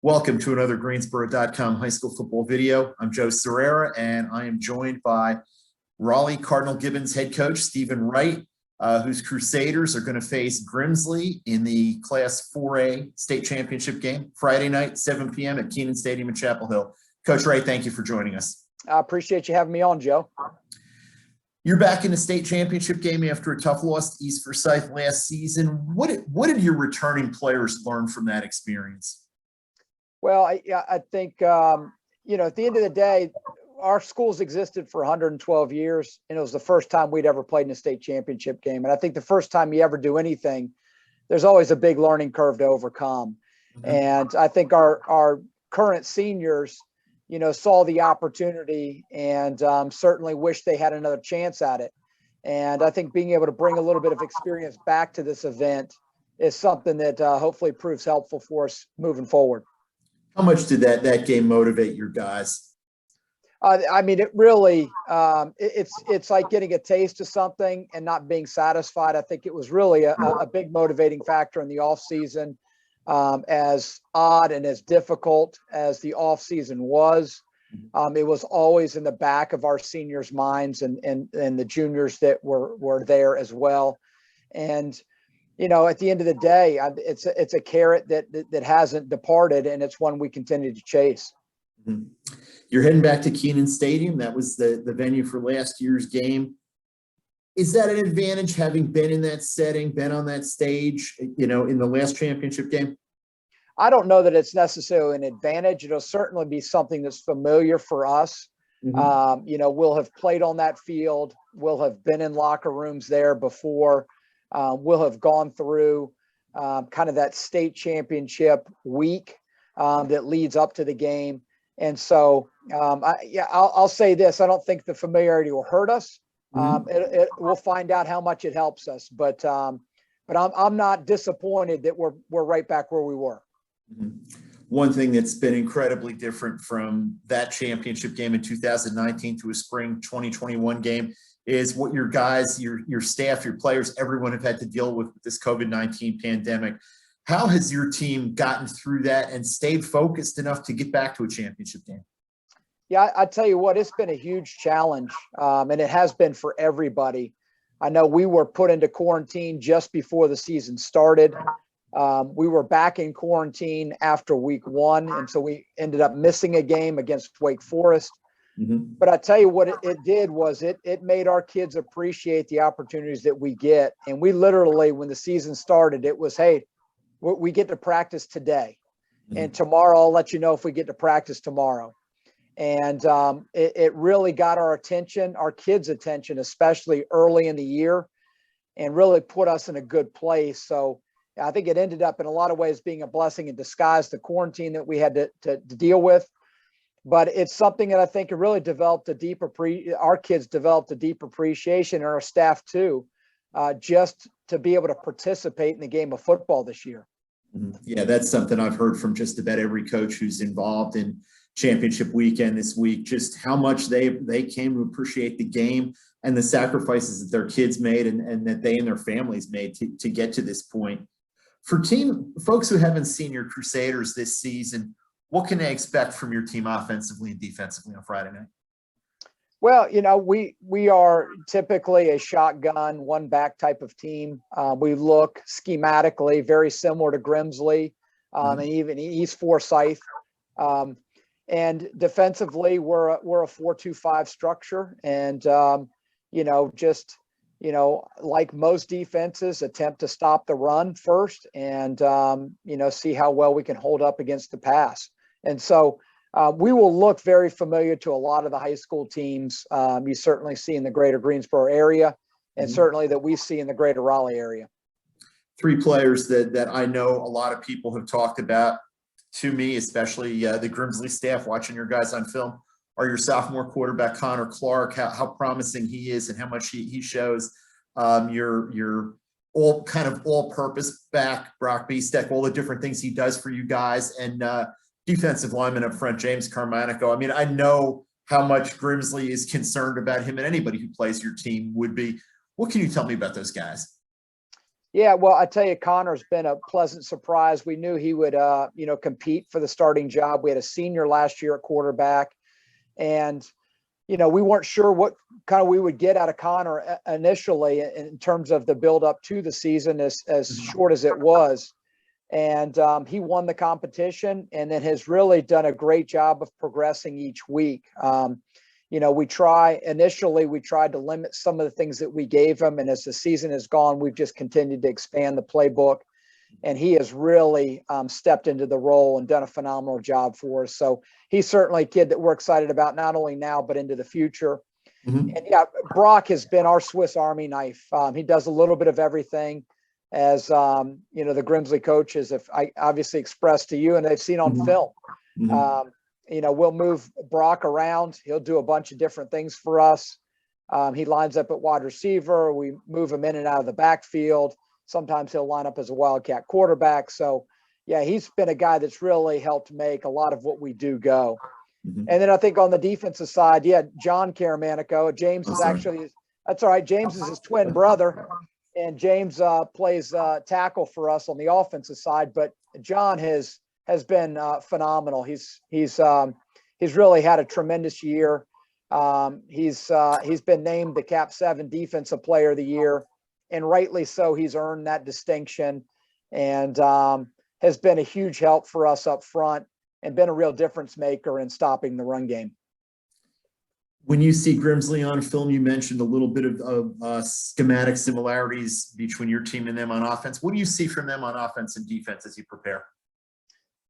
Welcome to another Greensboro.com high school football video. I'm Joe Serrera, and I am joined by Raleigh Cardinal Gibbons head coach Steven Wright, whose Crusaders are going to face Grimsley in the Class 4A state championship game Friday night, 7 p.m. at Keenan Stadium in Chapel Hill. Coach Wright, thank you for joining us. I appreciate you having me on, Joe. You're back in the state championship game after a tough loss to East Forsyth last season. What did your returning players learn from that experience? Well, I think, at the end of the day, our school's existed for 112 years, and it was the first time we'd ever played in a state championship game. And I think the first time you ever do anything, there's always a big learning curve to overcome. Mm-hmm. And I think our current seniors, saw the opportunity and certainly wish they had another chance at it. And I think being able to bring a little bit of experience back to this event is something that hopefully proves helpful for us moving forward. How much did that game motivate your guys? It really, it's like getting a taste of something and not being satisfied. I think it was really a big motivating factor in the off season. As odd and as difficult as the off season was, it was always in the back of our seniors' minds and the juniors that were there as well. And at the end of the day, it's a carrot that hasn't departed, and it's one we continue to chase. Mm-hmm. You're heading back to Keenan Stadium. That was the venue for last year's game. Is that an advantage, having been in that setting, been on that stage, in the last championship game? I don't know that it's necessarily an advantage. It'll certainly be something that's familiar for us. Mm-hmm. We'll have played on that field. We'll have been in locker rooms there before. We'll have gone through kind of that state championship week that leads up to the game. And so, I'll say this. I don't think the familiarity will hurt us. We'll find out how much it helps us, but I'm not disappointed that we're right back where we were. Mm-hmm. One thing that's been incredibly different from that championship game in 2019 to a spring 2021 game is what your guys, your staff, your players, everyone have had to deal with this COVID-19 pandemic. How has your team gotten through that and stayed focused enough to get back to a championship game? Yeah, I tell you what, it's been a huge challenge, and it has been for everybody. I know we were put into quarantine just before the season started. We were back in quarantine after week one, and so we ended up missing a game against Wake Forest. Mm-hmm. But I tell you what it did was it made our kids appreciate the opportunities that we get. And we literally, when the season started, it was, hey, we get to practice today. Mm-hmm. And tomorrow I'll let you know if we get to practice tomorrow. And it really got our attention, our kids' attention, especially early in the year, and really put us in a good place. So I think it ended up in a lot of ways being a blessing in disguise, the quarantine that we had to deal with. But it's something that I think it really developed our kids developed a deep appreciation, and our staff too, just to be able to participate in the game of football this year. Yeah, that's something I've heard from just about every coach who's involved in championship weekend this week, just how much they came to appreciate the game and the sacrifices that their kids made and that they and their families made to get to this point. For folks who haven't seen your Crusaders this season, what can they expect from your team offensively and defensively on Friday night? Well, we are typically a shotgun, one back type of team. We look schematically very similar to Grimsley and even East Forsyth. And defensively, we're a 4-2-5 structure. And, like most defenses, attempt to stop the run first and, see how well we can hold up against the pass. And so we will look very familiar to a lot of the high school teams you certainly see in the greater Greensboro area, and certainly that we see in the greater Raleigh area. Three players that I know a lot of people have talked about to me, especially the Grimsley staff watching your guys on film, are your sophomore quarterback, Connor Clark, how promising he is and how much he shows. Your all-purpose back, Brock Biestek, all the different things he does for you guys, and defensive lineman up front, James Carmanico. I mean, I know how much Grimsley is concerned about him, and anybody who plays your team would be. What can you tell me about those guys? Yeah, well, I tell you, Connor's been a pleasant surprise. We knew he would, compete for the starting job. We had a senior last year at quarterback, and we weren't sure what kind of we would get out of Connor initially in terms of the build up to the season, as short as it was. And he won the competition, and then has really done a great job of progressing each week. We tried to limit some of the things that we gave him. And as the season has gone, we've just continued to expand the playbook. And he has really stepped into the role and done a phenomenal job for us. So he's certainly a kid that we're excited about, not only now, but into the future. Mhm. And yeah, Brock has been our Swiss Army knife. He does a little bit of everything, as the Grimsley coaches have obviously expressed to you, and they've seen on Mhm. film. Mhm. We'll move Brock around. He'll do a bunch of different things for us. He lines up at wide receiver. We move him in and out of the backfield. Sometimes he'll line up as a Wildcat quarterback. So, yeah, he's been a guy that's really helped make a lot of what we do go. Mhm. And then I think on the defensive side, yeah, John Karamanico. James I'm is sorry. actually, that's all right. James is his twin brother, and James plays tackle for us on the offensive side. But John has been phenomenal. He's really had a tremendous year. He's been named the Cap 7 Defensive Player of the Year, and rightly so. He's earned that distinction, and has been a huge help for us up front, and been a real difference maker in stopping the run game. When you see Grimsley on film, you mentioned a little bit of schematic similarities between your team and them on offense. What do you see from them on offense and defense as you prepare?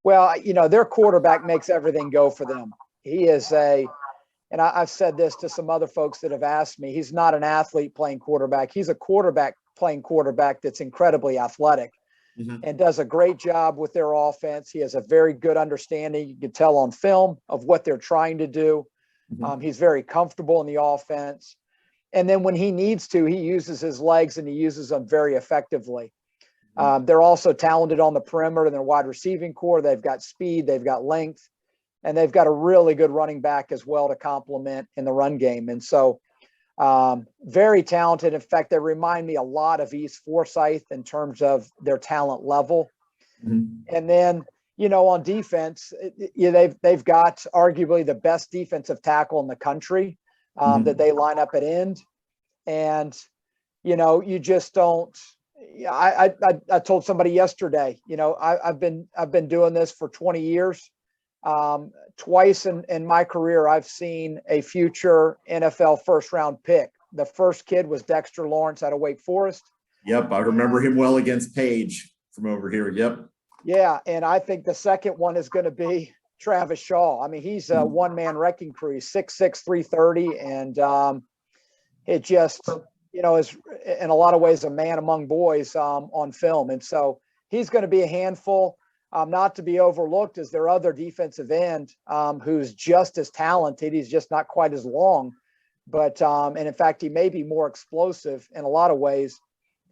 Well, their quarterback makes everything go for them. He is and I've said this to some other folks that have asked me, he's not an athlete playing quarterback. He's a quarterback playing quarterback that's incredibly athletic. Mhm. And does a great job with their offense. He has a very good understanding. You can tell on film of what they're trying to do. Mhm. He's very comfortable in the offense. And then when he needs to, he uses his legs, and he uses them very effectively. They're also talented on the perimeter in their wide receiving core. They've got speed, they've got length, and they've got a really good running back as well to complement in the run game. And so very talented. In fact, they remind me a lot of East Forsyth in terms of their talent level. Mhm. And then, on defense, they've got arguably the best defensive tackle in the country that they line up at end. And, you just don't. I told somebody yesterday, I've been doing this for 20 years. Twice in my career, I've seen a future NFL first-round pick. The first kid was Dexter Lawrence out of Wake Forest. Yep, I remember him well against Page from over here. Yep. Yeah, and I think the second one is going to be Travis Shaw. I mean, he's a one-man wrecking crew. He's 6'6", 330, and it just, is in a lot of ways a man among boys on film. And so he's going to be a handful. Not to be overlooked is their other defensive end, who's just as talented. He's just not quite as long, but and in fact, he may be more explosive in a lot of ways.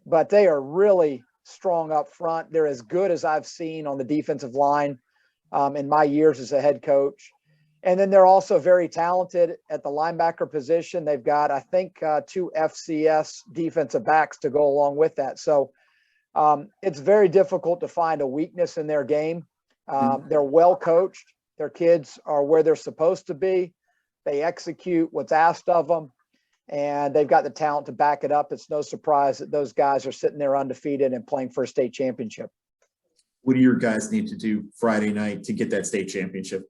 But they are really strong up front. They're as good as I've seen on the defensive line in my years as a head coach. And then they're also very talented at the linebacker position. They've got, I think, 2 FCS defensive backs to go along with that. So it's very difficult to find a weakness in their game. They're well coached. Their kids are where they're supposed to be. They execute what's asked of them, and they've got the talent to back it up. It's no surprise that those guys are sitting there undefeated and playing for a state championship. What do your guys need to do Friday night to get that state championship?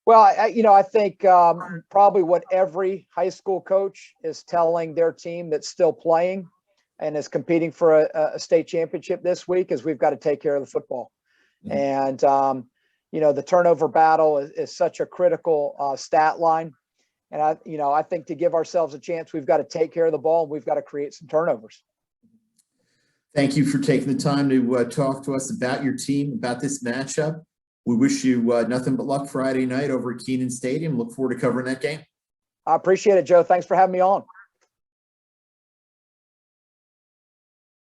Well, I think probably what every high school coach is telling their team that's still playing and is competing for a state championship this week is we've got to take care of the football. And, the turnover battle is such a critical stat line. And I think to give ourselves a chance, we've got to take care of the ball, and we've got to create some turnovers. Thank you for taking the time to talk to us about your team, about this matchup. We wish you nothing but luck Friday night over at Kenan Stadium. Look forward to covering that game. I appreciate it, Joe. Thanks for having me on.